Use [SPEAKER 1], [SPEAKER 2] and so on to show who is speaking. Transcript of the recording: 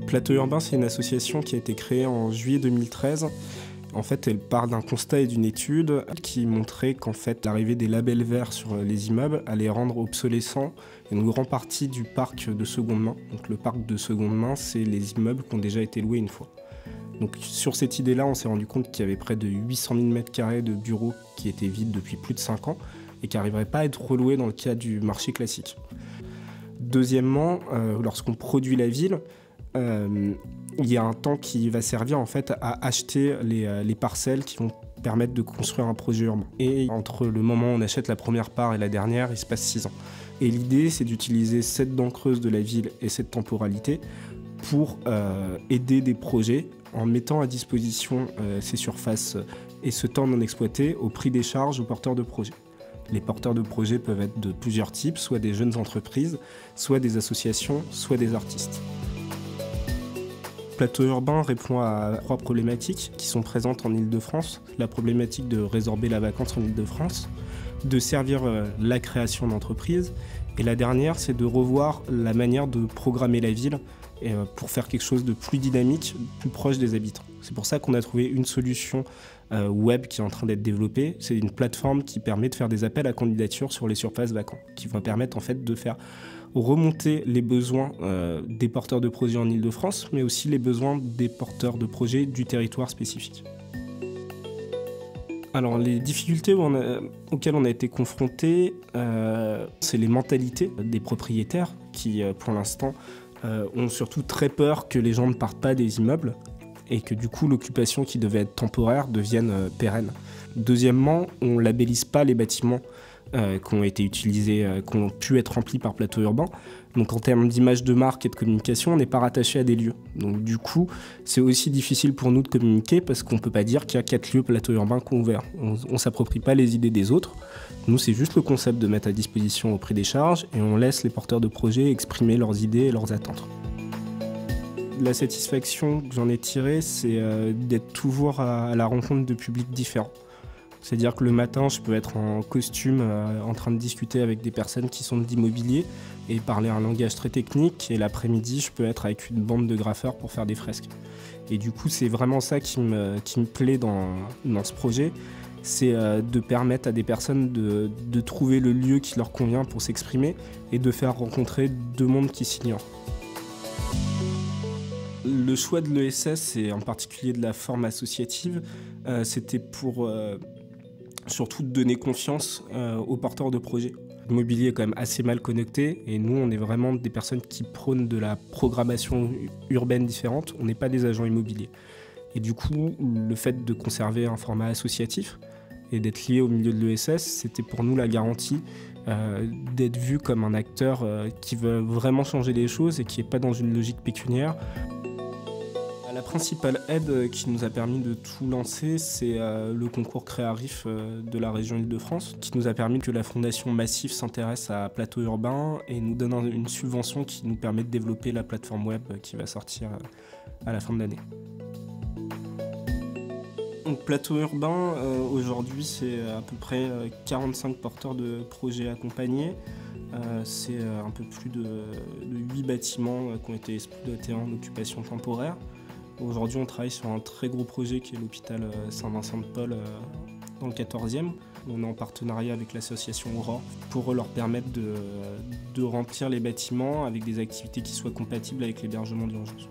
[SPEAKER 1] Plateau Urbain, c'est une association qui a été créée en juillet 2013. En fait, elle part d'un constat et d'une étude qui montrait qu'en fait, l'arrivée des labels verts sur les immeubles allait rendre obsolescent une grande partie du parc de seconde main. Donc, le parc de seconde main, c'est les immeubles qui ont déjà été loués une fois. Donc, sur cette idée-là, on s'est rendu compte qu'il y avait près de 800 000 m² de bureaux qui étaient vides depuis plus de 5 ans et qui n'arriveraient pas à être reloués dans le cas du marché classique. Deuxièmement, lorsqu'on produit la ville, il y a un temps qui va servir en fait à acheter les parcelles qui vont permettre de construire un projet urbain. Et entre le moment où on achète la première part et la dernière, il se passe 6 ans. Et l'idée, c'est d'utiliser cette dent creuse de la ville et cette temporalité pour aider des projets en mettant à disposition ces surfaces et ce temps non exploité au prix des charges aux porteurs de projets. Les porteurs de projets peuvent être de plusieurs types, soit des jeunes entreprises, soit des associations, soit des artistes. Plateau Urbain répond à 3 problématiques qui sont présentes en Île-de-France. La problématique de résorber la vacance en Île-de-France, de servir la création d'entreprises, et la dernière, c'est de revoir la manière de programmer la ville pour faire quelque chose de plus dynamique, plus proche des habitants. C'est pour ça qu'on a trouvé une solution web qui est en train d'être développée. C'est une plateforme qui permet de faire des appels à candidature sur les surfaces vacantes, qui va permettre en fait de faire remonter les besoins des porteurs de projets en Île-de-France, mais aussi les besoins des porteurs de projets du territoire spécifique. Alors les difficultés auxquelles on a été confrontés, c'est les mentalités des propriétaires qui, pour l'instant, ont surtout très peur que les gens ne partent pas des immeubles et que du coup l'occupation qui devait être temporaire devienne pérenne. Deuxièmement, on ne labellise pas les bâtiments qui ont été utilisés, qui ont pu être remplis par Plateau Urbain. Donc en termes d'image de marque et de communication, on n'est pas rattaché à des lieux. Donc du coup, c'est aussi difficile pour nous de communiquer parce qu'on ne peut pas dire qu'il y a 4 lieux Plateau Urbain qui ont ouvert. On ne s'approprie pas les idées des autres. Nous, c'est juste le concept de mettre à disposition au prix des charges et on laisse les porteurs de projets exprimer leurs idées et leurs attentes. La satisfaction que j'en ai tirée, c'est d'être toujours à la rencontre de publics différents. C'est-à-dire que le matin, je peux être en costume en train de discuter avec des personnes qui sont de l'immobilier et parler un langage très technique. Et l'après-midi, je peux être avec une bande de graffeurs pour faire des fresques. Et du coup, c'est vraiment ça qui me plaît dans ce projet. C'est de permettre à des personnes de trouver le lieu qui leur convient pour s'exprimer et de faire rencontrer 2 mondes qui s'ignorent. Le choix de l'ESS, et en particulier de la forme associative, c'était pour surtout donner confiance aux porteurs de projets. L'immobilier est quand même assez mal connecté et nous, on est vraiment des personnes qui prônent de la programmation urbaine différente. On n'est pas des agents immobiliers. Et du coup, le fait de conserver un format associatif et d'être lié au milieu de l'ESS, c'était pour nous la garantie d'être vu comme un acteur qui veut vraiment changer les choses et qui n'est pas dans une logique pécuniaire. La principale aide qui nous a permis de tout lancer, c'est le concours Créarif de la région Île-de-France, qui nous a permis que la Fondation Massif s'intéresse à Plateau Urbain et nous donne une subvention qui nous permet de développer la plateforme web qui va sortir à la fin de l'année. Donc, Plateau Urbain, aujourd'hui, c'est à peu près 45 porteurs de projets accompagnés. C'est un peu plus de 8 bâtiments qui ont été exploités en occupation temporaire. Aujourd'hui, on travaille sur un très gros projet qui est l'hôpital Saint-Vincent-de-Paul dans le 14e. On est en partenariat avec l'association Aurore pour leur permettre de remplir les bâtiments avec des activités qui soient compatibles avec l'hébergement d'urgence.